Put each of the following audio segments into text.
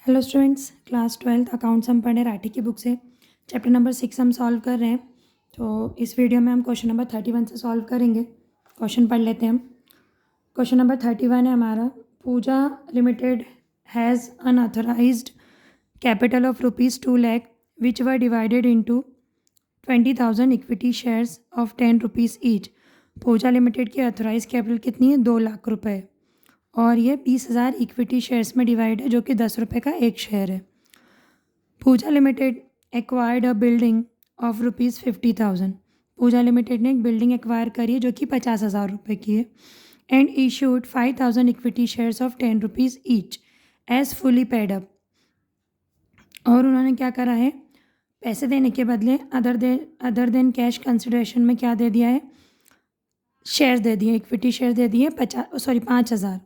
Hello students, class 12th accounts हम पढ़ रहे राठी की बुक से। चैप्टर नंबर 6 हम सॉल्व कर रहे हैं। तो इस वीडियो में हम क्वेश्चन नंबर 31 से सॉल्व करेंगे। क्वेश्चन पढ़ लेते हैं हम। क्वेश्चन नंबर 31 है हमारा, Pooja limited has unauthorised capital of ₹2 lakh which were divided into 20,000 equity shares of ₹10 each. Pooja limited की ऑथराइज कैपिटल कितनी है? 2 लाख रुपए, और ये 20,000 इक्विटी शेयर्स में डिवाइड है, जो कि 10 रुपये का एक शेयर है। Pooja limited acquired a building of ₹50,000। Pooja limited ने एक बिल्डिंग एक्वायर करी है जो कि 50,000 रुपये की है। And issued 5,000 equity shares of ₹10 each as fully paid up. और उन्होंने क्या करा है, पैसे देने के बदले अदर देन कैश कंसिडरेशन में क्या दे दिया है? शेयर दे दिए, इक्विटी शेयर दे दिए 5,000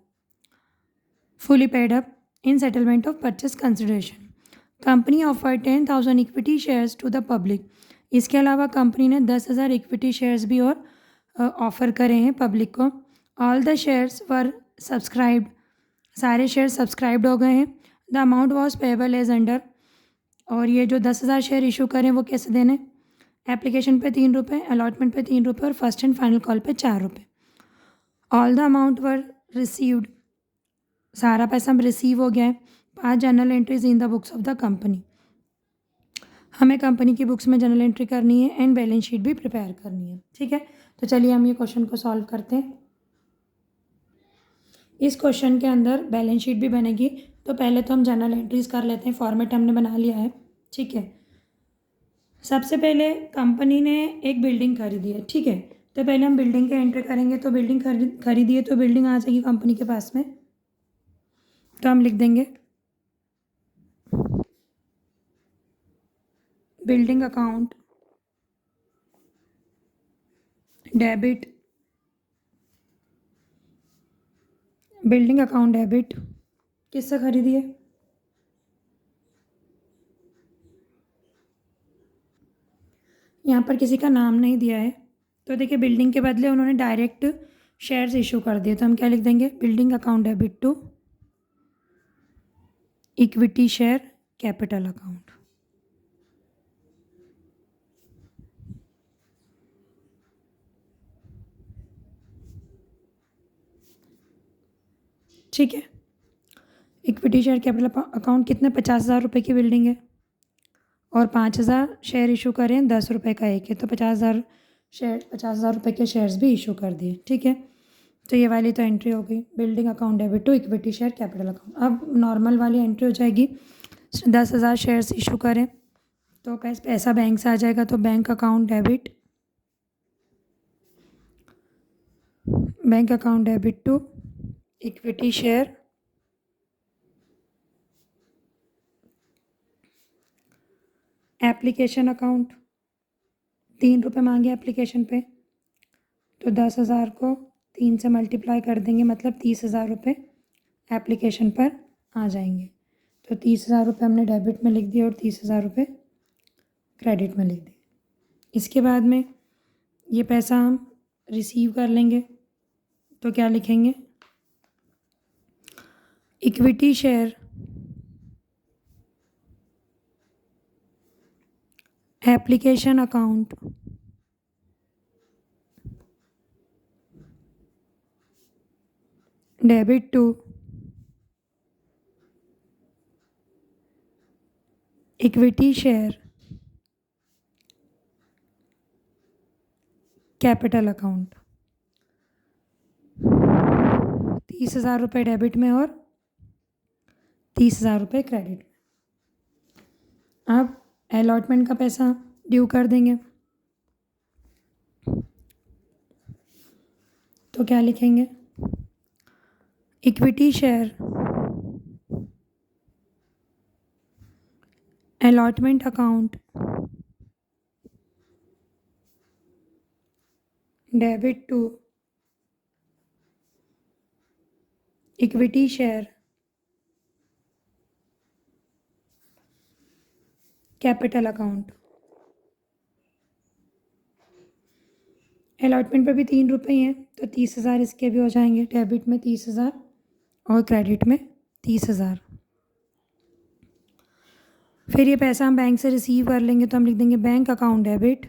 fully paid up in settlement of purchase consideration. Company offer 10,000 equity shares to the public. इसके अलावा कंपनी ने 10,000 इक्विटी शेयर्स भी और ऑफ़र करे हैं पब्लिक को। All the shares were subscribed, सारे शेयर सब्सक्राइब्ड हो गए हैं। The amount was payable as under, और ये जो 10,000 शेयर इशू करें वो कैसे देने? एप्लीकेशन पे 3 रुपये, अलॉटमेंट पे 3 रुपये और फर्स्ट एंड फाइनल कॉल पे 4 रुपये। All the amount were received, सारा पैसा रिसीव हो गया है। 5 journal entries in the books of the company. हमें कंपनी की बुक्स में जर्नल एंट्री करनी है एंड बैलेंस शीट भी प्रिपेयर करनी है। ठीक है, तो चलिए हम ये क्वेश्चन को सॉल्व करते हैं। इस क्वेश्चन के अंदर बैलेंस शीट भी बनेगी, तो पहले तो हम जर्नल एंट्रीज कर लेते हैं। फॉर्मेट हमने बना लिया है। ठीक है, सबसे पहले कंपनी ने एक बिल्डिंग खरीदी है। ठीक है, तो पहले हम बिल्डिंग के एंट्री करेंगे। तो बिल्डिंग खरीदी है, तो बिल्डिंग आ जाएगी कंपनी के पास में। तो हम लिख देंगे building account debit, building account debit किससे खरीदी है? यहाँ पर किसी का नाम नहीं दिया है, तो देखिए बिल्डिंग के बदले उन्होंने डायरेक्ट शेयर्स इशू कर दिए। तो हम क्या लिख देंगे? Building account debit to equity share capital account. ठीक है, इक्विटी शेयर कैपिटल अकाउंट कितने? 50,000 रुपये की बिल्डिंग है और 5,000 शेयर इशू करें, 10 रुपये का एक है, तो 50,000 रुपये के शेयर्स भी इशू कर दिए। ठीक है, तो ये वाली तो एंट्री हो गई, building account debit to equity share capital account. अब नॉर्मल वाली एंट्री हो जाएगी, 10,000 शेयर्स इशू करें तो पैसा बैंक से आ जाएगा, तो bank account debit to equity share application account. 3 रुपये मांगे एप्लीकेशन पे, तो 10,000 को 3 से मल्टीप्लाई कर देंगे, मतलब 30,000 रुपये एप्लीकेशन पर आ जाएंगे। तो 30,000 रुपये हमने डेबिट में लिख दिए और 30,000 रुपये क्रेडिट में लिख दिए। इसके बाद में ये पैसा हम रिसीव कर लेंगे, तो क्या लिखेंगे? Equity share application account debit to equity share capital account. 30,000 रुपये डेबिट में और 30,000 रुपये क्रेडिट में। अब अलॉटमेंट का पैसा ड्यू कर देंगे, तो क्या लिखेंगे? Equity share allotment account debit to equity share capital account. Allotment पर भी 3 रुपये ही हैं, तो 30,000 इसके भी हो जाएंगे, डेबिट में 30,000 और क्रेडिट में 30,000। फिर ये पैसा हम बैंक से रिसीव कर लेंगे तो हम लिख देंगे bank account debit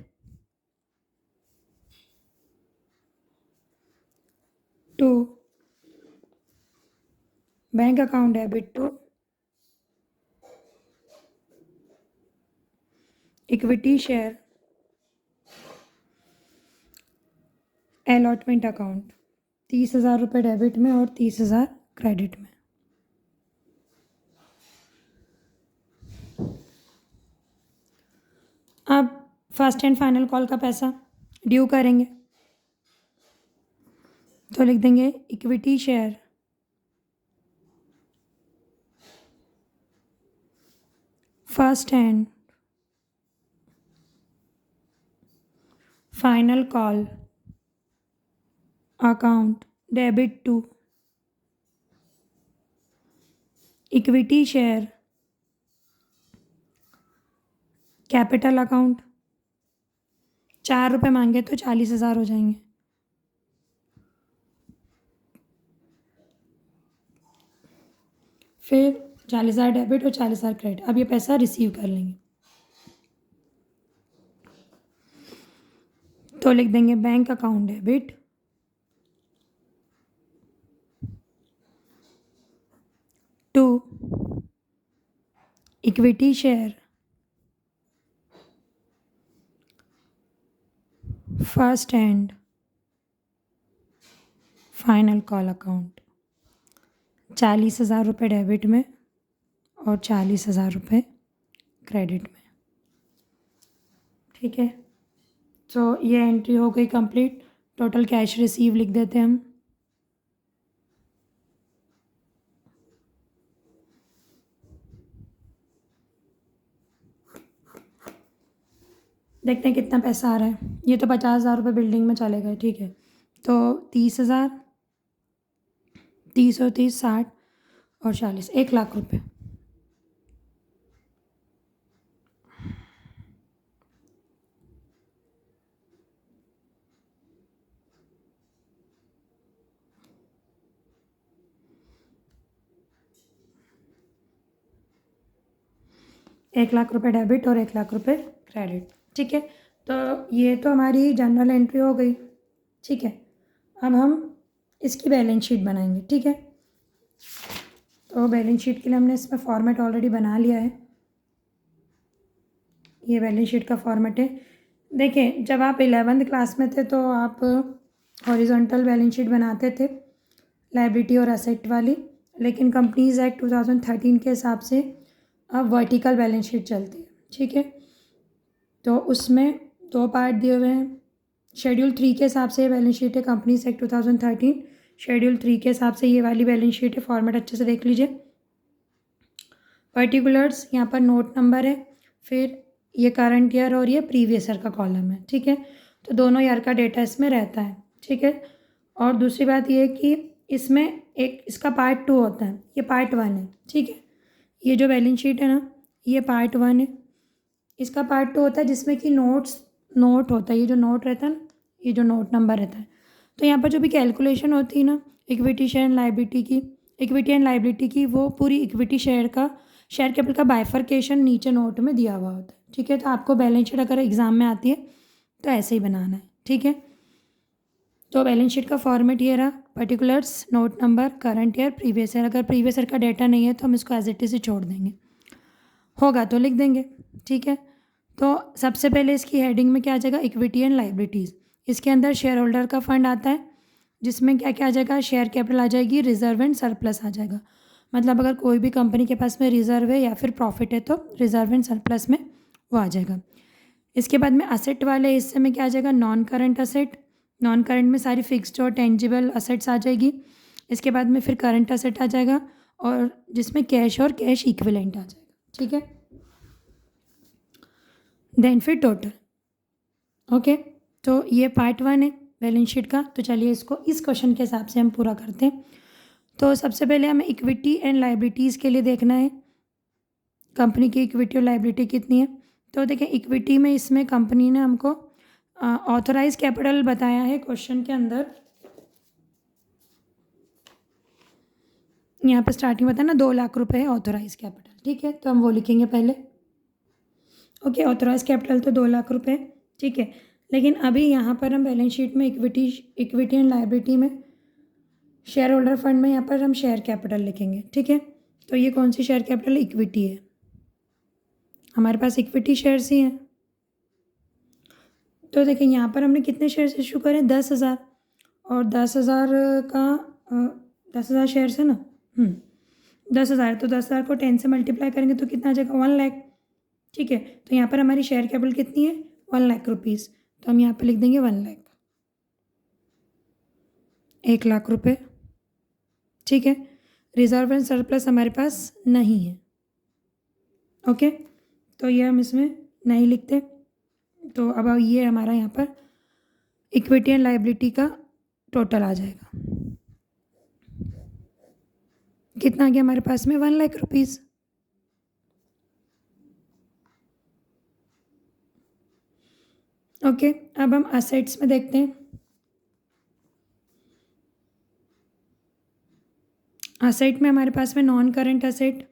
to bank account debit to equity share allotment account 30,000 रुपये डेबिट में और 30,000 क्रेडिट में। अब फर्स्ट एंड फाइनल कॉल का पैसा ड्यू करेंगे तो लिख देंगे equity share first and final call account debit to equity share capital account. 4 रुपये मांगे तो 40,000 हो जाएंगे। फिर 40,000 डेबिट और 40,000 क्रेडिट। अब ये पैसा रिसीव कर लेंगे तो लिख देंगे bank account debit to equity share first and final call account. 40,000 रुपये डेबिट में और 40,000 रुपये क्रेडिट में। ठीक है, तो ये एंट्री हो गई कंप्लीट। टोटल कैश रिसीव लिख देते हैं हम। देखते हैं कितना पैसा आ रहा है। ये तो 50,000 रुपये बिल्डिंग में चले गए। ठीक है, तो 30,000, 30 और 30 60 और 40 1,00,000 रुपये। ₹1,00,000 डेबिट और ₹1,00,000 क्रेडिट। ठीक है, तो ये तो हमारी जनरल एंट्री हो गई। ठीक है, अब हम इसकी बैलेंस शीट बनाएंगे। ठीक है, तो बैलेंस शीट के लिए हमने इसमें फॉर्मेट ऑलरेडी बना लिया है। ये बैलेंस शीट का फॉर्मेट है। देखिए, जब आप 11th क्लास में थे तो आप हॉरिजॉन्टल बैलेंस शीट बनाते थे, लायबिलिटी और असेट वाली, लेकिन कंपनीज़ एक्ट 2013 के हिसाब से अब वर्टिकल बैलेंस शीट चलती है। ठीक है, तो उसमें 2 पार्ट दिए हुए हैं। शेड्यूल 3 के हिसाब से ये बैलेंस शीट है, कंपनीज एक्ट 2013 शेड्यूल 3 के हिसाब से ये वाली बैलेंस शीट है। फॉर्मेट अच्छे से देख लीजिए। पर्टिकुलर्स यहाँ पर नोट नंबर है, फिर ये करंट ईयर और ये प्रीवियस ईयर का कॉलम है। ठीक है, तो दोनों ईयर का डेटा इसमें रहता है। ठीक है, और दूसरी बात ये है कि इसमें एक इसका पार्ट 2 होता है, ये पार्ट 1 है। ठीक है, ये जो बैलेंस शीट है ना, ये पार्ट 1 है। इसका पार्ट 2 होता है जिसमें कि नोट होता है। ये जो नोट रहता है ना, ये जो नोट नंबर रहता है, तो यहाँ पर जो भी कैलकुलेशन होती है ना इक्विटी शेयर एंड लायबिलिटी की, इक्विटी एंड लायबिलिटी की, वो पूरी इक्विटी शेयर कैपिटल का बाइफर्केशन नीचे नोट में दिया हुआ होता है। ठीक है, तो आपको बैलेंस शीट अगर एग्ज़ाम में आती है तो ऐसे ही बनाना है। ठीक है, तो बैलेंस शीट का फॉर्मेट ये रहा। Particulars, note number, current year, previous year. अगर प्रीवियस ईयर का डाटा नहीं है तो हम इसको एज इट इज़ ही छोड़ देंगे, होगा तो लिख देंगे। ठीक है, तो सबसे पहले इसकी हेडिंग में क्या आ जाएगा, इक्विटी एंड लायबिलिटीज़। इसके अंदर शेयर होल्डर का फंड आता है, जिसमें क्या क्या आ जाएगा, शेयर कैपिटल आ जाएगी, रिजर्व एंड सरप्लस आ जाएगा। मतलब अगर कोई भी कंपनी के पास में रिजर्व है या फिर प्रॉफिट है तो रिजर्व एंड सरप्लस में वो आ जाएगा। इसके बाद में असेट वाले हिस्से में क्या आ जाएगा, non current asset. Non current में सारी फिक्स्ड और टेंजिबल असेट्स आ जाएगी। इसके बाद में फिर करंट असेट आ जाएगा, और जिसमें कैश और कैश इक्विवेलेंट आ जाएगा। ठीक है, देन फिर टोटल। ओके, तो ये पार्ट 1 है बैलेंस शीट का। तो चलिए इसको इस क्वेश्चन के हिसाब से हम पूरा करते हैं। तो सबसे पहले हमें इक्विटी एंड लायबिलिटीज़ के लिए देखना है कंपनी की इक्विटी और लायबिलिटी कितनी है। तो देखिए, इक्विटी में इसमें कंपनी ने हमको ऑथराइज कैपिटल बताया है क्वेश्चन के अंदर। यहाँ पे स्टार्टिंग बताया ना, 2,00,000 रुपये है ऑथराइज कैपिटल। ठीक है, तो हम वो लिखेंगे पहले। ओके, ऑथराइज कैपिटल तो 2 लाख रुपए, ठीक है। लेकिन अभी यहाँ पर हम बैलेंस शीट में इक्विटी एंड लायबिलिटी में शेयर होल्डर फंड में यहाँ पर हम शेयर कैपिटल लिखेंगे, ठीक है। तो ये कौन सी शेयर कैपिटल? इक्विटी है, हमारे पास इक्विटी शेयर्स ही हैं। तो देखिए यहाँ पर हमने कितने शेयर्स इशू करें? 10,000, और 10,000 का 10,000 शेयर्स है ना, 10,000, तो 10,000 को 10 से मल्टीप्लाई करेंगे तो कितना आ जाएगा? 1 लाख, ठीक है। तो यहाँ पर हमारी शेयर कैपिटल कितनी है? 1 लाख रुपीज़, तो हम यहाँ पर लिख देंगे 1 लाख, 1 लाख रुपये, ठीक है। रिजर्व एंड सरप्लस हमारे पास नहीं है, ओके, तो ये हम इसमें नहीं लिखते। तो अब ये हमारा यहाँ पर इक्विटी एंड लायबिलिटी का टोटल आ जाएगा, कितना आ गया हमारे पास में? 1 लाख रुपीज़। ओके, अब हम असेट्स में देखते हैं। असेट में हमारे पास में नॉन करंट असेट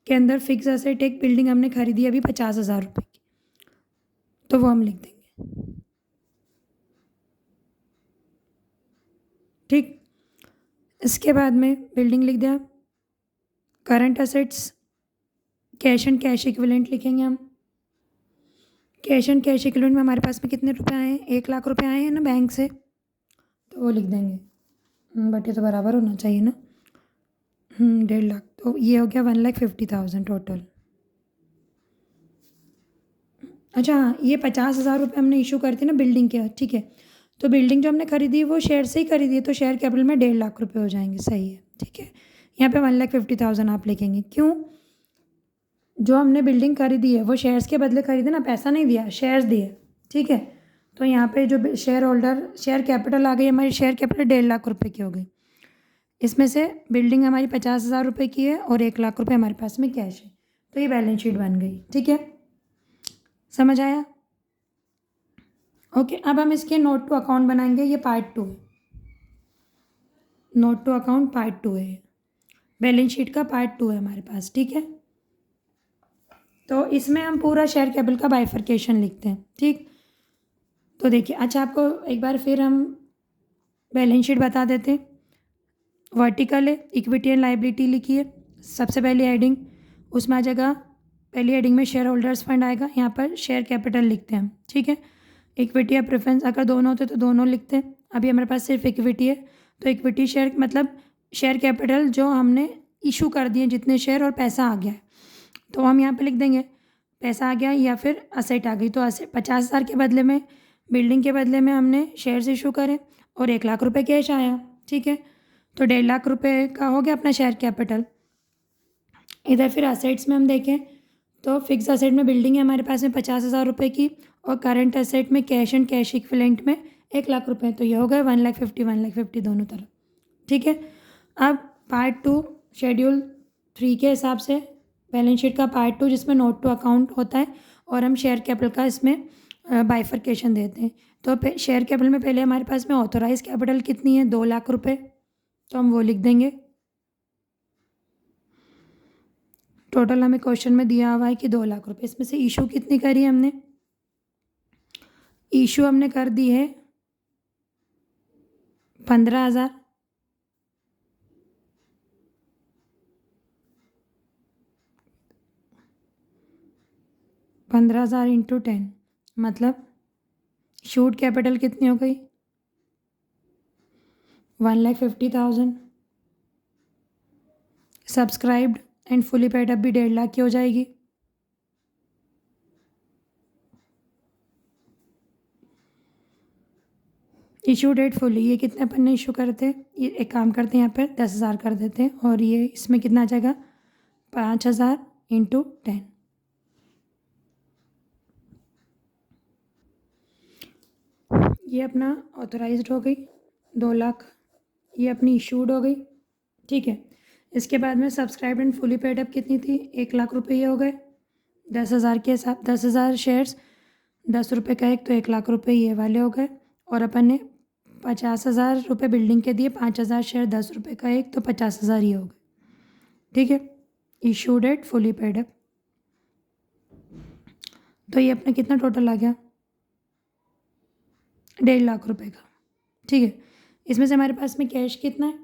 के अंदर फिक्स असेट, एक बिल्डिंग हमने खरीदी अभी 50,000 रुपये की, तो वो हम लिख देंगे, ठीक। इसके बाद में बिल्डिंग लिख दिया। Current assets, cash and cash equivalent लिखेंगे हम। कैश एंड कैश इक्विवेलेंट में हमारे पास में कितने रुपए आए हैं? 1 लाख रुपए आए हैं ना बैंक से, तो वो लिख देंगे। बट ये तो बराबर होना चाहिए ना, 1.5 लाख, तो ये हो गया 1,50,000 टोटल। अच्छा हाँ, ये 50,000 रुपये हमने इशू करे थे ना बिल्डिंग के, ठीक है। तो बिल्डिंग जो हमने खरीदी वो शेयर से ही खरीदी है, तो शेयर कैपिटल में 1.5 लाख रुपये हो जाएंगे, सही है, ठीक है। यहाँ पे 1,50,000 आप लिखेंगे, क्यों? जो हमने बिल्डिंग खरीदी है वो शेयर्स के बदले खरीदे ना, पैसा नहीं दिया, शेयर्स दिए, ठीक है। तो यहाँ पे जो शेयर होल्डर शेयर कैपिटल आ गई हमारी, शेयर कैपिटल 1.5 लाख रुपये की हो गई। इसमें से बिल्डिंग हमारी 50,000 रुपये की है और 1 लाख रुपये हमारे पास में कैश है, तो ये बैलेंस शीट बन गई, ठीक है। समझ आया? ओके, अब हम इसके नोट टू अकाउंट बनाएंगे, ये पार्ट 2 है, नोट टू अकाउंट पार्ट 2 है, बैलेंस शीट का पार्ट 2 है हमारे पास, ठीक है। तो इसमें हम पूरा शेयर कैपिटल का बाइफर्केशन लिखते हैं, ठीक। तो देखिए, अच्छा आपको एक बार फिर हम बैलेंस शीट बता देते हैं। वर्टिकल है, इक्विटी एंड लायबिलिटी लिखी है, सबसे पहली हेडिंग, उसमें आ जाएगा, पहली हेडिंग में शेयर होल्डर्स फंड आएगा, यहाँ पर शेयर कैपिटल लिखते हैं हम, ठीक है। इक्विटी या प्रेफरेंस अगर दोनों होते तो दोनों लिखते हैं, अभी हमारे पास सिर्फ इक्विटी है, तो इक्विटी शेयर मतलब शेयर कैपिटल जो हमने इशू कर दिए जितने शेयर और पैसा आ गया है, तो हम यहाँ पे लिख देंगे पैसा आ गया या फिर असेट आ गई। तो 50,000 के बदले में, बिल्डिंग के बदले में हमने शेयर्स इशू करे और 1 लाख रुपये कैश आया, ठीक है। तो 1.5 लाख रुपये का हो गया अपना शेयर कैपिटल। इधर फिर असेट्स में हम देखें तो फिक्स असेट में बिल्डिंग है हमारे पास में 50,000 रुपये की, और करंट असेट में कैश एंड कैश इक्विवेलेंट में 1 लाख रुपये, तो ये हो गए 1,50,000 दोनों तरफ, ठीक है। अब पार्ट 2 शेड्यूल 3 के हिसाब से बैलेंस शीट का पार्ट 2 जिसमें नोट टू अकाउंट होता है और हम शेयर कैपिटल का इसमें बाइफर्केशन देते हैं। तो शेयर कैपिटल में पहले हमारे पास में ऑथोराइज कैपिटल कितनी है? 2 लाख रुपये, तो हम वो लिख देंगे। टोटल हमें क्वेश्चन में दिया हुआ है कि 2 लाख रुपये, इसमें से इशू कितनी करी हमने? इशू हमने कर दी है 15,000, 15,000 इंटू 10 मतलब शूट कैपिटल कितनी हो गई? 1,50,000। Subscribed and fully paid up भी 1.5 लाख की हो जाएगी। इशू डेट फुली, ये कितने अपन ने इशू करते हैं? ये एक काम करते हैं, यहाँ पर 10,000 कर देते हैं और ये इसमें कितना आ जाएगा? 5,000 इंटू 10। ये अपना ऑथोराइज्ड हो गई 2 लाख, ये अपनी इशूड हो गई, ठीक है। इसके बाद में subscribe and fully paid up कितनी थी? 1 लाख रुपये ये हो गए। 10,000 के हिसाब, 10,000 शेयर्स, 10 रुपये का एक, तो 1 लाख रुपये ये वाले हो गए। और अपन ने 50,000 रुपये बिल्डिंग के दिए, 5,000 शेयर, 10 रुपये का एक, तो 50,000 ये हो गए, ठीक है। Issue date fully paid up, तो ये अपना कितना टोटल आ गया, 1.5 लाख रुपए का। ठीक है, इसमें से हमारे पास में कैश कितना है,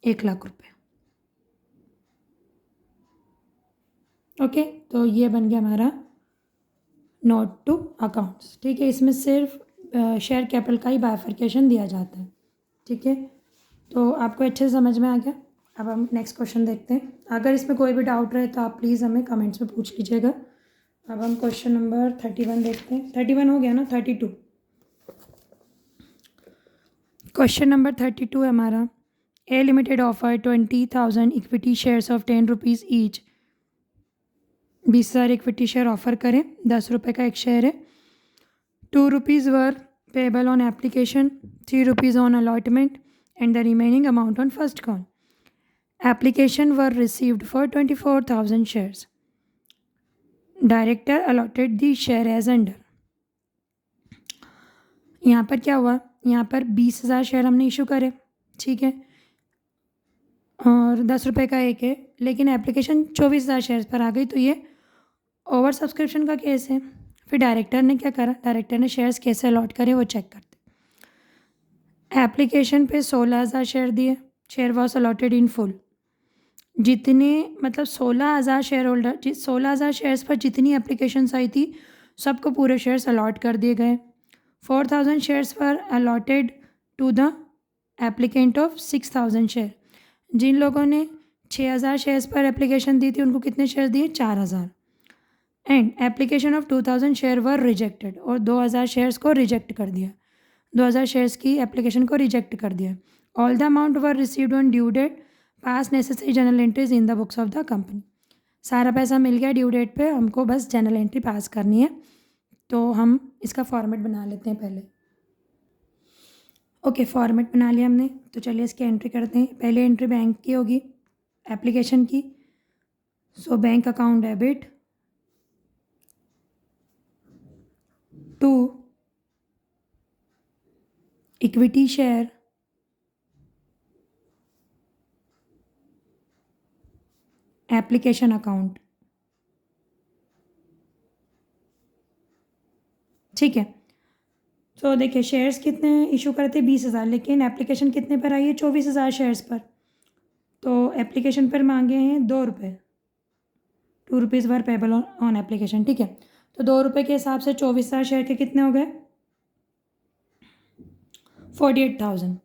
1 लाख रुपए। ओके, तो ये बन गया हमारा नोट टू अकाउंट्स। ठीक है, इसमें सिर्फ शेयर कैपिटल का ही बाइफरकेशन दिया जाता है। ठीक है, तो आपको अच्छे से समझ में आ गया। अब हम नेक्स्ट क्वेश्चन देखते हैं। अगर इसमें कोई भी डाउट रहे तो आप प्लीज़ हमें कमेंट्स में पूछ लीजिएगा। अब हम क्वेश्चन नंबर 31 देखते हैं। 31 हो गया ना, 32। क्वेश्चन नंबर 32 है हमारा। A limited offer 20,000 equity shares of 10 rupees each. 20,000 equity share offer करें, 10 रुपये का एक शेयर है। 2 rupees were payable on application, 3 rupees on allotment and the remaining amount on first call. Application were received for 24,000 shares. Director allotted the share as under. यहाँ पर क्या हुआ, यहाँ पर 20,000 शेयर हमने इशू करे, ठीक है, और 10 रुपये का एक है, लेकिन एप्लीकेशन 24,000 शेयर्स पर आ गई, तो ये ओवर सब्सक्रिप्शन का केस है। फिर डायरेक्टर ने क्या करा, डायरेक्टर ने शेयर्स कैसे अलॉट करे वो चेक करते। एप्लीकेशन पे 16,000 शेयर दिए, share was allotted in full. जितने मतलब 16,000 शेयर होल्डर, 16,000 शेयर्स पर जितनी एप्लीकेशंस आई थी सबको पूरे शेयर्स अलॉट कर दिए गए। 4,000 शेयर्स पर allotted to the applicant of 6,000 share. जिन लोगों ने 6,000 शेयर्स पर एप्लीकेशन दी थी उनको कितने शेयर दिए, 4,000। And application of 2,000 share were rejected, और 2,000 शेयर्स को रिजेक्ट कर दिया। 2,000 शेयर्स की एप्लीकेशन को रिजेक्ट कर दिया। All the amount were received on due date, pass necessary general entries in the books of the company. सारा पैसा मिल गया ड्यू डेट पे, हमको बस जनरल एंट्री पास करनी है। तो हम इसका फॉर्मेट बना लेते हैं पहले। ओके, फॉर्मेट बना लिया हमने, तो चलिए इसकी एंट्री करते हैं। पहले एंट्री बैंक की होगी, एप्लीकेशन की। So bank account debit to equity share application account. ठीक है, तो देखिए शेयर्स कितने इशू करते 20,000, लेकिन एप्लीकेशन कितने पर आई है, 24,000 शेयर्स पर। तो एप्लीकेशन पर मांगे हैं 2 रुपये, 2 rupees were payable on application. ठीक है, तो 2 रुपये के हिसाब से 24,000 शेयर के कितने हो गए, 48,000।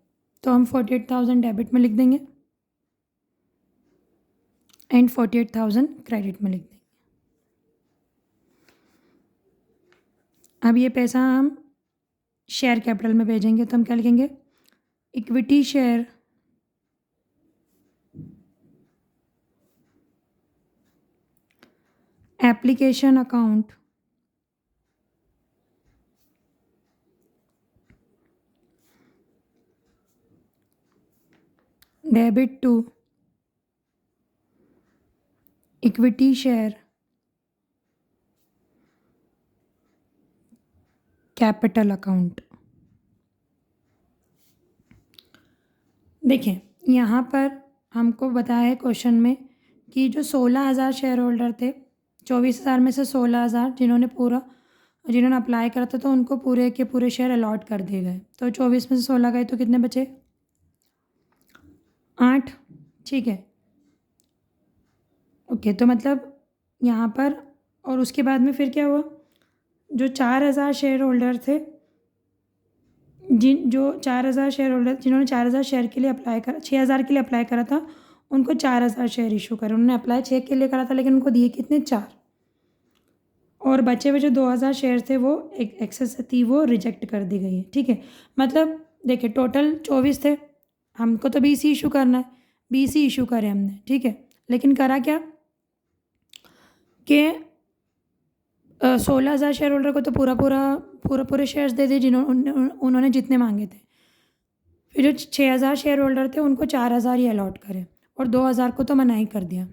तो हम 48,000 डेबिट में लिख देंगे एंड 48,000 क्रेडिट में लिख देंगे। अब ये पैसा हम शेयर कैपिटल में भेजेंगे, तो हम क्या लिखेंगे, equity share application account debit to equity share capital account. देखिए यहाँ पर हमको बताया है क्वेश्चन में कि जो 16,000 शेयर होल्डर थे, 24,000 में से 16,000 जिन्होंने अप्लाई करा था, तो उनको पूरे के पूरे शेयर अलॉट कर दिए गए। तो 24 में से 16 गए तो कितने बचे, 8। ठीक है, ओके, तो मतलब यहाँ पर, और उसके बाद में फिर क्या हुआ, जो 4,000 शेयर होल्डर थे, जो 4,000 शेयर होल्डर जिन्होंने 4,000 शेयर के लिए अप्लाई करा, 6,000 के लिए अप्लाई करा था, उनको 4,000 शेयर इशू करे। उन्होंने अप्लाई 6 के लिए करा था, लेकिन उनको दिए कितने, 4। और बचे हुए जो 2,000 शेयर थे वो एक एक्सेस थी, वो रिजेक्ट कर दी गई है। ठीक है, मतलब देखिए टोटल 24 थे, हमको तो 20 ही इशू करना है, 20 ही इशू करे हमने। ठीक है, लेकिन करा क्या कि 16,000 शेयर होल्डर को तो पूरे शेयर्स दे दिए उन्होंने जितने मांगे थे। फिर जो 6,000 शेयर होल्डर थे उनको 4,000 ही अलॉट करे, और 2,000 को तो मना ही कर दिया।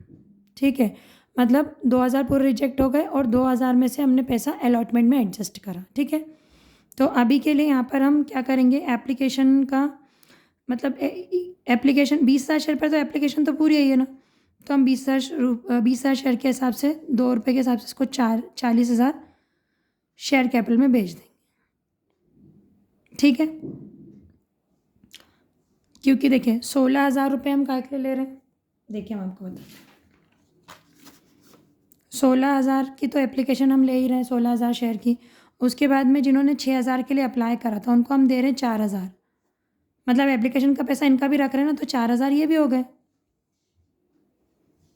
ठीक है, मतलब 2,000 पूरे रिजेक्ट हो गए, और 2,000 में से हमने पैसा अलॉटमेंट में एडजस्ट करा। ठीक है, तो अभी के लिए यहाँ पर हम क्या करेंगे, एप्लीकेशन का मतलब एप्लीकेशन 20,000 शेयर पर, तो एप्लीकेशन तो पूरी आई है ना, तो हम 20,000 शेयर के हिसाब से 2 रुपये के हिसाब से इसको 40,000 शेयर कैपिटल में भेज देंगे। ठीक है, क्योंकि देखिए 16,000 रुपये हम काय के लिए ले रहे हैं। देखिए हम आपको बताते हैं, 16,000 की तो एप्लीकेशन हम ले ही रहे हैं, 16,000 शेयर की। उसके बाद में जिन्होंने 6,000 के लिए अप्लाई करा था उनको हम दे रहे हैं 4,000। मतलब एप्लीकेशन का पैसा इनका भी रख रहे हैं ना, तो 4,000 ये भी हो गए।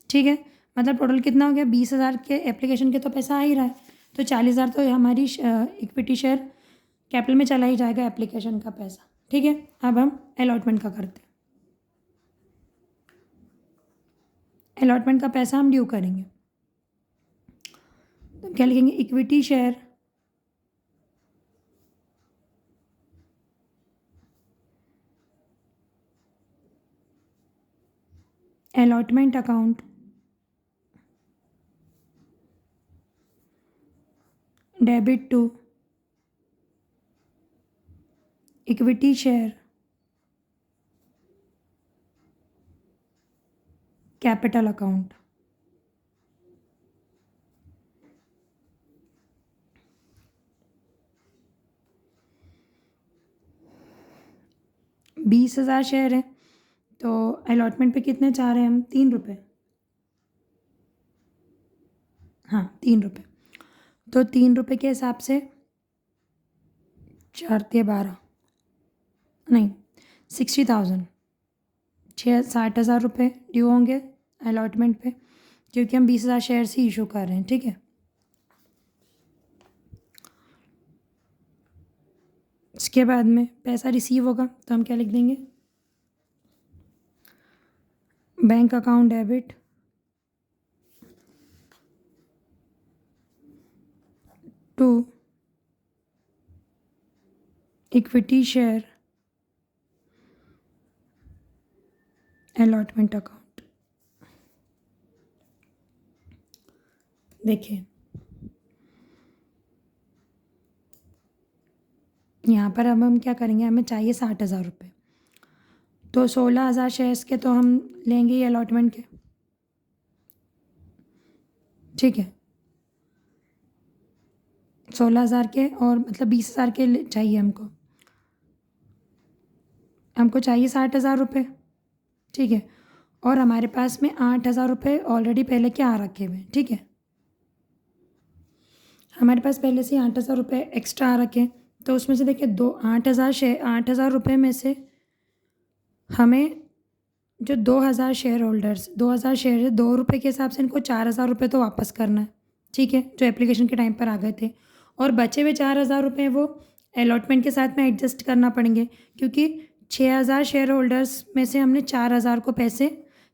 ठीक है, मतलब टोटल कितना हो गया, 20,000 के एप्लीकेशन के तो पैसा आ ही रहा है, तो 40,000 तो हमारी इक्विटी शेयर कैपिटल में चला ही जाएगा एप्लीकेशन का पैसा। ठीक है, अब हम अलॉटमेंट का करते हैं। अलॉटमेंट का पैसा हम ड्यू करेंगे, तो क्या लिखेंगे, equity share allotment account debit to equity share capital account. बीस हज़ार शेयर है, तो अलॉटमेंट पे कितने चाह रहे हैं हम, 3 रुपये। हाँ 3 रुपये, तो 3 रुपये के हिसाब से 4 × 12 नहीं 60,000, 60,000 रुपये ड्यू होंगे अलॉटमेंट पे, क्योंकि हम 20,000 शेयर ही इशू कर रहे हैं। ठीक है, इसके बाद में पैसा रिसीव होगा तो हम क्या लिख देंगे, bank account debit to equity share allotment account. देखिए यहाँ पर अब हम क्या करेंगे, हमें चाहिए 60,000 रुपये, तो 16,000 शेयर्स के तो हम लेंगे ही अलॉटमेंट के। ठीक है, 16,000 के और मतलब 20,000 के चाहिए हमको चाहिए 60,000 रुपये। ठीक है, और हमारे पास में 8,000 रुपये ऑलरेडी पहले के आ रखे हुए हैं। ठीक है, हमारे पास पहले से 8,000 रुपये एक्स्ट्रा आ रखे हैं, तो उसमें से देखिए 8,000 रुपये में से हमें जो 2,000 शेयर होल्डर्स 2,000 शेयर है, 2 रुपये के हिसाब से इनको 4,000 रुपये तो वापस करना है। ठीक है, जो एप्लीकेशन के टाइम पर आ गए थे, और बचे हुए 4,000 रुपये वो अलॉटमेंट के साथ में एडजस्ट करना पड़ेंगे, क्योंकि 6,000 शेयर होल्डर्स में से हमने 4,000 को पैसे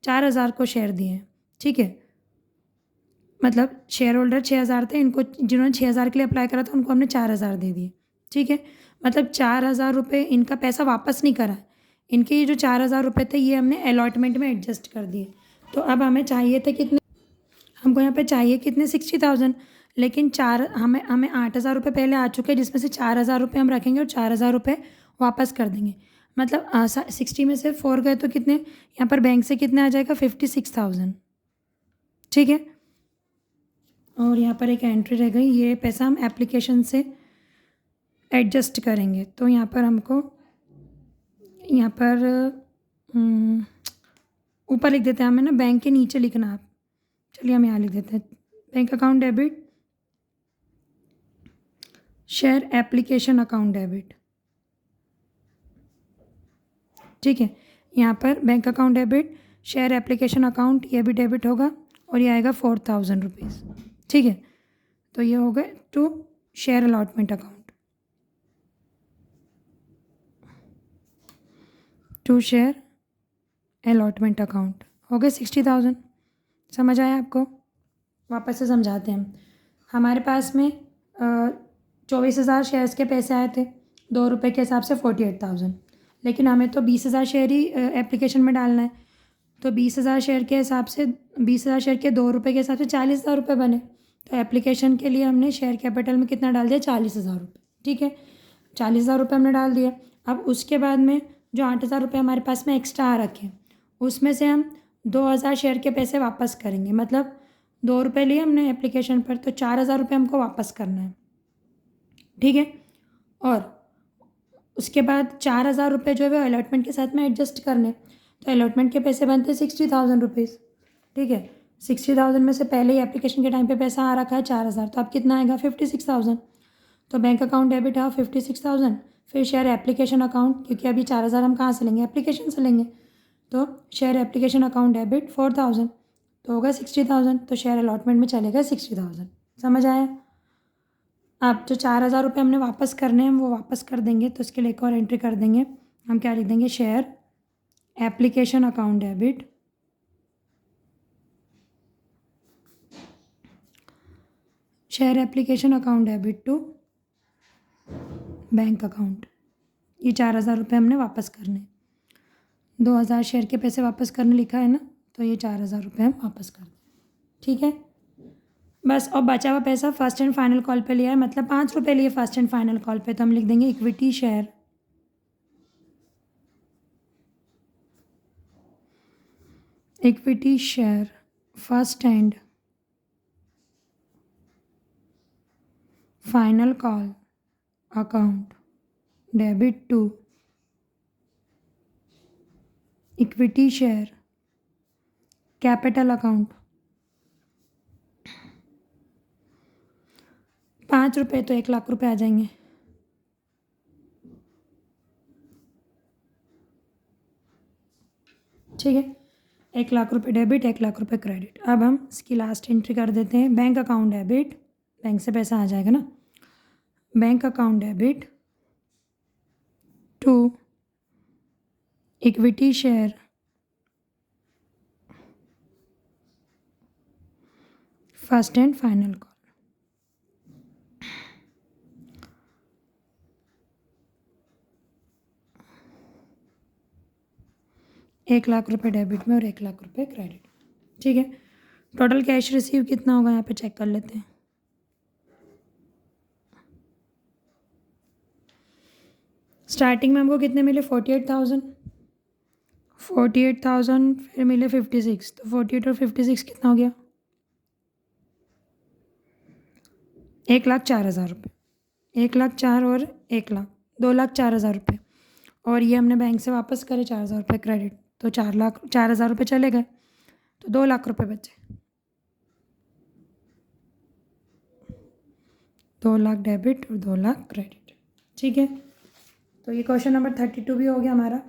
4,000 को शेयर दिए हैं। ठीक है, मतलब शेयर होल्डर 6,000 थे, इनको जिन्होंने 6,000 के लिए अप्लाई करा था उनको हमने 4,000 दे दिए। ठीक है, मतलब 4,000 रुपये इनका पैसा वापस नहीं करा, इनके ये जो 4,000 रुपये थे ये हमने अलॉटमेंट में एडजस्ट कर दिए। तो अब हमें चाहिए थे कितने, हमको यहाँ पे चाहिए कितने, 60,000, लेकिन हमें 8,000 रुपये पहले आ चुके हैं, जिसमें से 4,000 रुपये हम रखेंगे और 4,000 रुपये वापस कर देंगे। मतलब 60 में से 4 गए तो कितने, यहाँ पर बैंक से कितने आ जाएगा, 56,000। ठीक है, और यहाँ पर एक एंट्री रह गई, ये पैसा हम एप्लीकेशन से एडजस्ट करेंगे। तो यहाँ पर हमको यहाँ पर ऊपर लिख देते हैं, हमें ना बैंक के नीचे लिखना आप, चलिए हम यहाँ लिख देते हैं, bank account debit share application account debit. ठीक है, यहाँ पर bank account debit share application account, ये भी डेबिट होगा और ये आएगा 4,000 रुपीज़। ठीक है, तो ये हो गए to share allotment account, to share allotment account हो गए 60,000। समझ आया आपको, वापस से समझाते हैं। हमारे पास में 24,000 शेयर्स के पैसे आए थे, 2 रुपये के हिसाब से 48,000, लेकिन हमें तो 20,000 शेयर ही एप्लीकेशन में डालना है, तो 20,000 शेयर के हिसाब से 20,000 शेयर के 2 रुपये के हिसाब से 40,000 रुपये बने। तो एप्लीकेशन के लिए हमने शेयर कैपिटल में कितना डाल दिया, 40,000 रुपये। ठीक है, 40,000 रुपये हमने डाल दिया। अब उसके बाद में जो 8,000 रुपये हमारे पास में एक्स्ट्रा आ रखे, उसमें से हम 2,000 शेयर के पैसे वापस करेंगे। मतलब 2 रुपये लिए हमने एप्लीकेशन पर, तो 4,000 रुपये हमको वापस करना है। ठीक है। और उसके बाद 4,000 रुपये जो है वो अलॉटमेंट के साथ में एडजस्ट करने, तो अलॉटमेंट के पैसे बनते हैं 60,000 रुपीज़। ठीक है, 60,000 में से पहले ही एप्लीकेशन के टाइम पे पैसा आ रखा है 4,000, तो अब कितना आएगा 56,000। तो बैंक अकाउंट डेबिट है 56,000, फिर शेयर एप्लीकेशन अकाउंट, क्योंकि अभी 4,000 हम कहाँ से लेंगे, एप्लीकेशन से लेंगे, तो शेयर एप्लीकेशन अकाउंट डेबिट 4,000, तो होगा 60,000, तो शेयर अलॉटमेंट में चलेगा 60,000। समझ आया। अब जो 4,000 रुपये हमने वापस करने हैं वो वापस कर देंगे, तो इसके लिए एक और एंट्री कर देंगे। हम क्या लिख देंगे, share application account debit share application account debit to bank account. ये 4,000 रुपये हमने वापस करने, 2,000 शेयर के पैसे वापस करने लिखा है ना, तो ये 4,000 रुपये हम वापस कर दें। ठीक है, बस। और बचा हुआ पैसा फर्स्ट एंड फाइनल कॉल पे लिया है, मतलब 5 रुपये लिए फर्स्ट एंड फाइनल कॉल पे, तो हम लिख देंगे equity share first and final call account debit to equity share capital account. 5 रुपये तो 1,00,000 रुपये आ जाएंगे। ठीक है, 1,00,000 रुपये डेबिट, 1,00,000 रुपये क्रेडिट। अब हम इसकी लास्ट एंट्री कर देते हैं, बैंक अकाउंट डेबिट, बैंक से पैसा आ जाएगा ना, bank account debit to equity share first and final call. ₹1,00,000 debit में और 1,00,000 रुपये क्रेडिट। ठीक है, टोटल कैश रिसीव कितना होगा यहाँ पे चेक कर लेते हैं। स्टार्टिंग में हमको कितने मिले, 48,000, फिर मिले 56, तो 48 और 56 कितना हो गया, 1,04,000 रुपये। 1,04,000 और 1,00,000, 2,04,000 रुपये। और ये हमने बैंक से वापस करे 4,000 रुपये क्रेडिट, तो 4,04,000 रुपये चले गए, तो 2,00,000 रुपये बचे। 2,00,000 डेबिट और 2,00,000 क्रेडिट। ठीक है, तो ये क्वेश्चन नंबर 32 भी हो गया हमारा।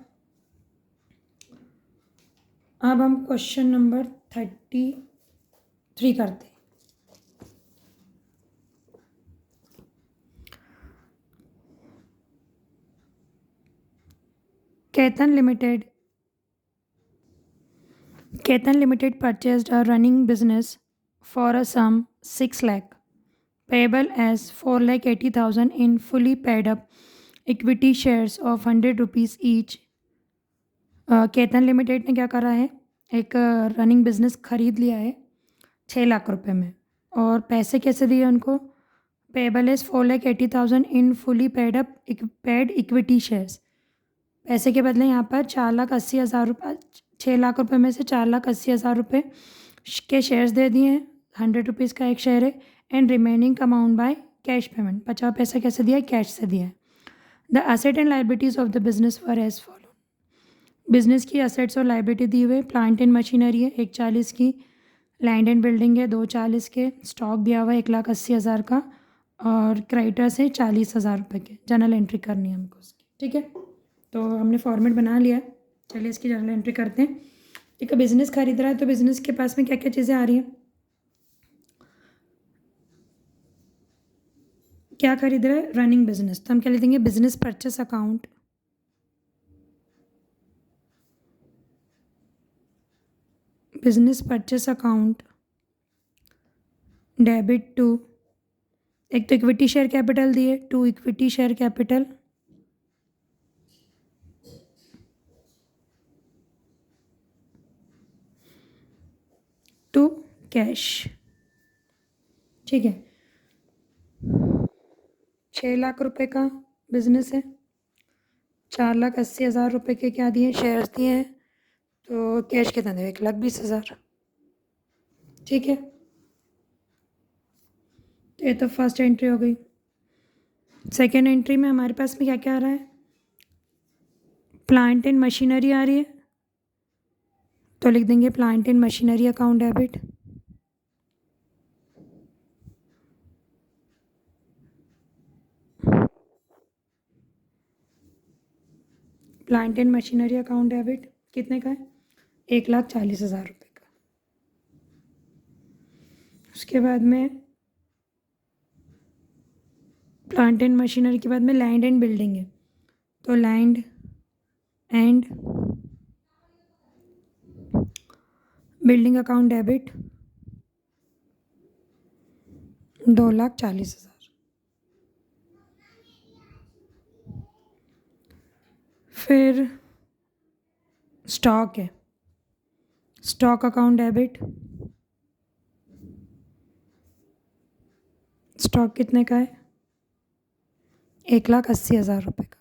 अब हम क्वेश्चन नंबर 33 करते हैं। Ketan limited purchased a running business for a sum 6 lakh payable as 4,80,000 in fully paid up equity shares of 100 rupees each। Ketan limited ने क्या करा है, एक रनिंग बिजनेस खरीद लिया है 6,00,000 रुपये में, और पैसे कैसे दिए उनको, payable is 4,80,000 in fully paid equity shares. पैसे के बदले यहाँ पर 4,80,000 रुपये, 6,00,000 रुपये में से 4,80,000 रुपये के शेयर्स दे दिए हैं, 100 रुपीज़ का एक शेयर है, and remaining amount by cash payment. बचा हुआ पैसा कैसे दिया है, कैश से दिया है। The asset and liabilities of the business were as follow. Business की एसेट्स और लाइबिलिटी दी हुई, प्लांट एंड मशीनरी है 1,40 की, लैंड एंड बिल्डिंग है 2,40 के, स्टॉक दिया हुआ है 1,80,000 का, और क्रेडिटर्स है 40,000 रुपये के। जर्नल एंट्री करनी है हमको उसकी। ठीक है, तो हमने फॉर्मेट बना लिया है, चलिए इसकी जर्नल एंट्री करते हैं। एक बिज़नेस खरीद रहा है, तो बिज़नेस के पास में क्या क्या चीज़ें आ रही हैं, क्या खरीद रहा है, रनिंग बिजनेस, तो हम क्या लिख देंगे, business purchase account debit to, एक तो इक्विटी शेयर कैपिटल दिए, to equity share capital to cash. ठीक है, 6,00,000 रुपये का बिजनेस है, 4,80,000 रुपये के क्या दिए, शेयर्स दिए हैं, तो कैश कितना दे, 1,20,000। ठीक है, तो ये तो फर्स्ट एंट्री हो गई। सेकेंड एंट्री में हमारे पास में क्या क्या आ रहा है, प्लांट एंड मशीनरी आ रही है, तो लिख देंगे plant and machinery account debit. Plant and machinery account debit कितने का है, 1,40,000 रुपये का। उसके बाद में प्लांट एंड मशीनरी के बाद में लैंड एंड बिल्डिंग है, तो land and building account debit 2,40,000। फिर स्टॉक है, स्टॉक अकाउंट डेबिट, स्टॉक कितने का है, 1,80,000 रुपये का।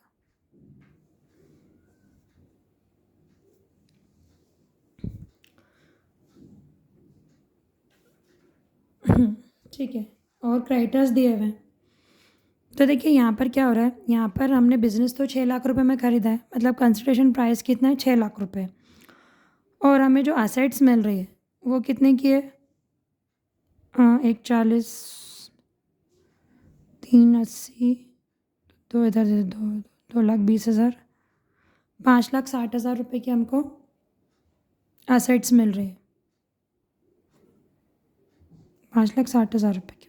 ठीक है, और क्रेडिटर्स दिए हुए हैं। तो देखिए यहाँ पर क्या हो रहा है, यहाँ पर हमने बिज़नेस तो 6,00,000 रुपये में ख़रीदा है, मतलब कंसिडरेशन प्राइस कितना है, 6,00,000 रुपये। और हमें जो एसेट्स मिल रही है वो कितने की है, 1,40, 3,80, दो इधर से 2,20,000, 5,60,000 रुपये की हमको एसेट्स मिल रही है, 5,60,000 रुपये की।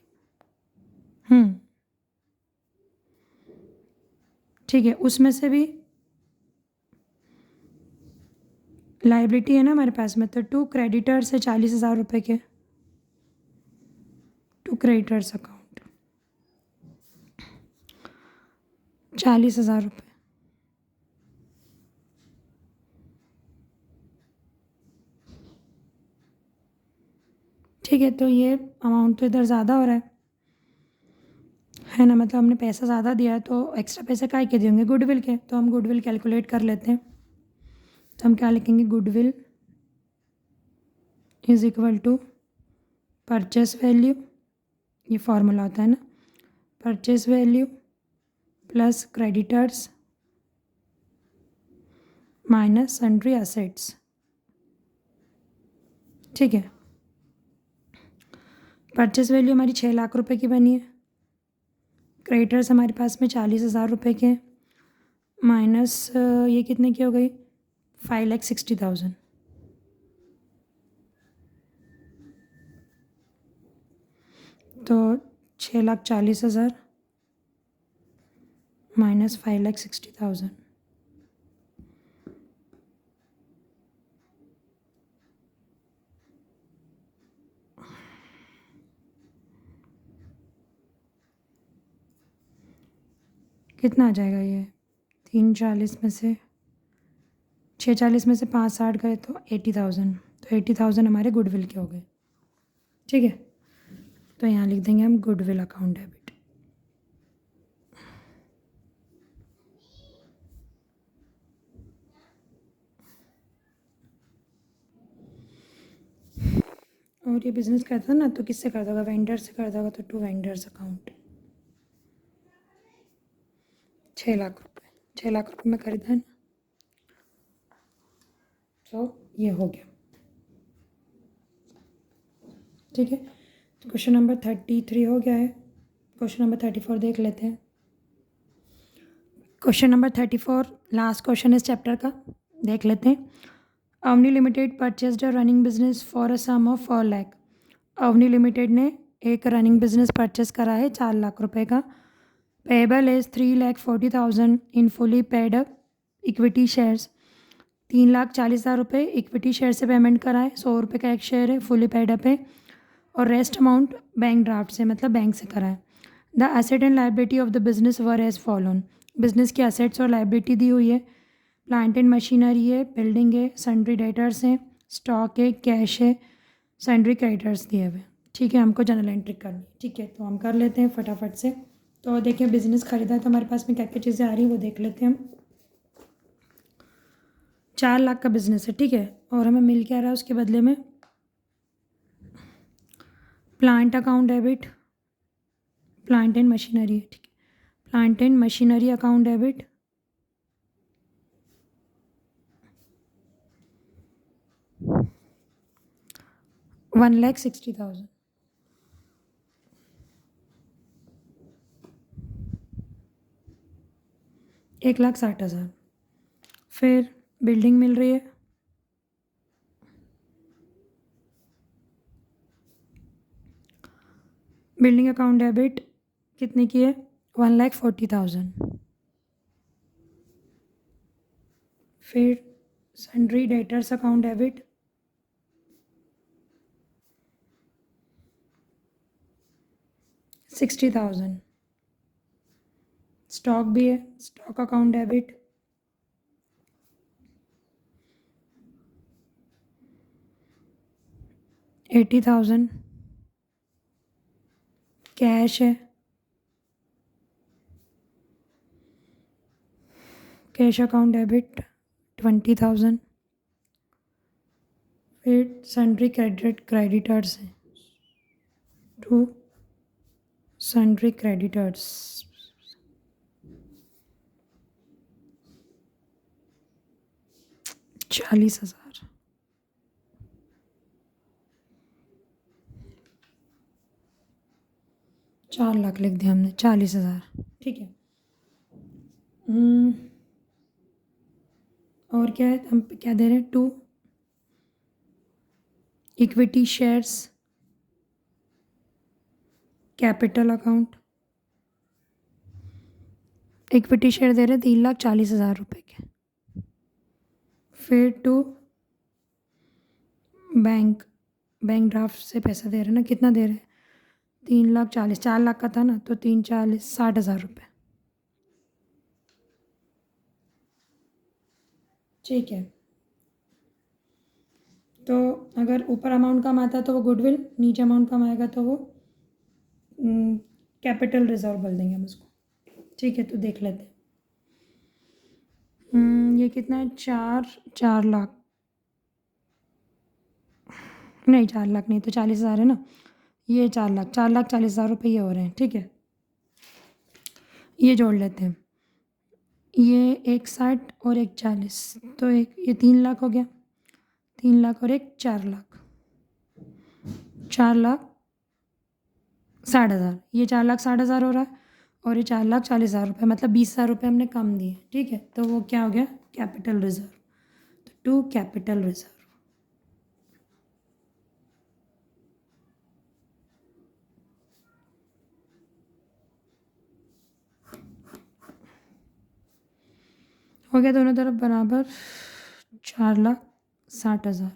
ठीक है, उसमें से भी लाइबिलिटी है ना हमारे पास में, तो 2 क्रेडिटर्स है 40,000 रुपये के, 2 क्रेडिटर्स अकाउंट 40,000 रुपये। ठीक है, तो ये अमाउंट तो इधर ज़्यादा हो रहा है ना, मतलब हमने पैसा ज़्यादा दिया है, तो एक्स्ट्रा पैसे काय के देंगे, गुडविल के, तो हम गुडविल कैलकुलेट कर लेते हैं। तो हम क्या लिखेंगे, goodwill is equal to purchase value, ये फॉर्मूला होता है ना, purchase value plus creditors minus sundry assets. ठीक है, परचेस वैल्यू हमारी 6,00,000 रुपये की बनी है, क्रेडिटर्स हमारे पास में 40,000 रुपये के, माइनस ये कितने की हो गई, 5,60,000। तो 6,40,000 माइनस 5,60,000, कितना आ जाएगा ये, 3,40 में से 6,40 में से 5,60 गए तो 80,000, तो 80,000 हमारे गुडविल के हो गए। ठीक है, तो यहाँ लिख देंगे हम गुडविल अकाउंट डेबिट। और ये बिज़नेस करता ना तो किससे करता होगा, वेंडर से करता होगा, तो 2 वेंडर्स अकाउंट 6,00,000 रुपये, 6,00,000 रुपये में खरीदा है ना, तो ये हो गया। ठीक है, तो क्वेश्चन नंबर 33 हो गया है। क्वेश्चन नंबर 34 देख लेते हैं। क्वेश्चन नंबर 34 लास्ट क्वेश्चन इस चैप्टर का, देख लेते हैं। Avani limited purchased a running business for a sum of 4 lakh. Avani limited ने एक रनिंग बिजनेस परचेस करा है 4,00,000 रुपये का। Payable is 3,40,000 in fully paid up equity shares. 3,40,000 रुपये इक्विटी शेयर से पेमेंट करा है, 100 रुपये का एक शेयर है, फुली पेड अप है, और रेस्ट अमाउंट बैंक ड्राफ्ट से, मतलब बैंक से करा है। The asset and liability of the business were as follows. Business की एसेट्स और लाइबिलिटी दी हुई है, प्लांट एंड मशीनरी है, बिल्डिंग है, सन्ड्री डेटर्स हैं, स्टॉक है, कैश है, सन्ड्री क्रेडिटर्स दिए हुए। ठीक है, हमको जर्नल एंट्री करनी। ठीक है, तो हम कर लेते हैं फटाफट से। तो देखिए बिज़नेस ख़रीदा है तो हमारे पास में क्या क्या चीज़ें आ रही हैं वो देख लेते हैं हम। 4,00,000 का बिज़नेस है, ठीक है, और हमें मिल क्या रहा है उसके बदले में, plant account debit, plant and machinery है, ठीक है, plant and machinery account debit 1,60,000। $1,60,000। फिर बिल्डिंग मिल रही है, बिल्डिंग अकाउंट डेबिट कितने की है? 1,40,000। फिर sundry debtors account debit 60,000। Stock भी है, स्टॉक अकाउंट डेबिट 80,000। कैश है, कैश अकाउंट डेबिट 20,000। फिर सन्ड्री क्रेडिटर्स हैं, 2 सन्ड्री क्रेडिटर्स 40,000। $4,00,000 लिख दिया हमने, 40,000। ठीक है। और क्या है, हम क्या दे रहे हैं? 2 equity shares capital account, equity share दे रहे हैं 3,40,000 रुपये के। फिर 2 बैंक ड्राफ्ट से पैसा दे रहे हैं ना, कितना दे रहे हैं? 3,40,000, 4,00,000 का था ना, तो 3,40,000 60,000 रुपये। ठीक है। तो अगर ऊपर अमाउंट कम आता है तो वो गुडविल, नीचे अमाउंट कम आएगा तो वो कैपिटल रिजर्व बोल देंगे हम उसको। ठीक है, तो देख लेते हैं। ये कितना है? 4,00,000 नहीं, 4,00,000 नहीं, तो 40,000 है ना। ये 4,40,000 रुपये ये हो रहे हैं। ठीक है, ये जोड़ लेते हैं। ये 1,60 और 1,40, तो एक ये 3,00,000 हो गया। 3,00,000 और एक 4,00,000, 4,60,000। ये 4,60,000 हो रहा है और ये 4,40,000 रुपये, मतलब 20,000 रुपये हमने कम दिए। ठीक है, तो वो क्या हो गया? Capital reserve. तो 2 कैपिटल रिजर्व। हो गया दोनों तरफ बराबर 4,60,000।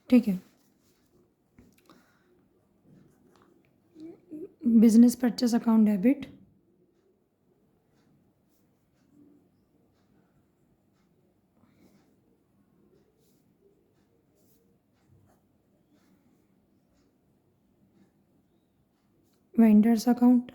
ठीक है। Business purchase account debit vendors account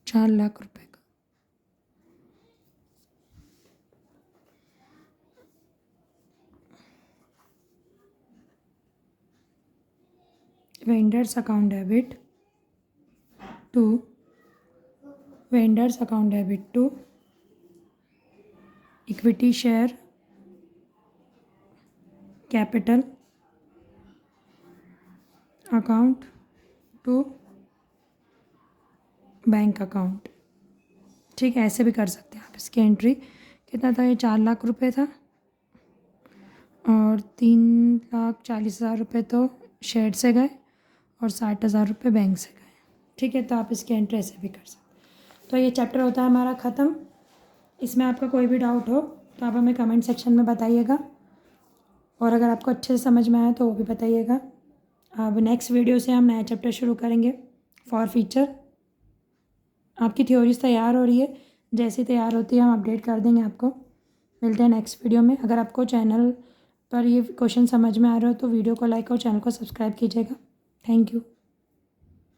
4,00,000 रुपये का। Vendors account debit 2 vendors account debit 2 equity share capital account 2 bank account. ठीक है, ऐसे भी कर सकते हैं आप। इसकी एंट्री कितना था? ये 4,00,000 रुपये था और 3,40,000 रुपये तो शेयर से गए और 60,000 रुपये बैंक से गए। ठीक है, तो आप इसकी एंट्री ऐसे भी कर सकते हैं। तो ये चैप्टर होता है हमारा ख़त्म। इसमें आपका कोई भी डाउट हो तो आप हमें कमेंट सेक्शन में बताइएगा, और अगर आपको अच्छे से समझ में आया तो वो भी बताइएगा। अब नेक्स्ट वीडियो से हम नया चैप्टर शुरू करेंगे फॉर फ्यूचर। आपकी थ्योरीज तैयार हो रही है, जैसी तैयार होती है हम अपडेट कर देंगे आपको। मिलते हैं नेक्स्ट वीडियो में। अगर आपको चैनल पर ये क्वेश्चन समझ में आ रहा हो तो वीडियो को लाइक और चैनल को सब्सक्राइब कीजिएगा। Thank you.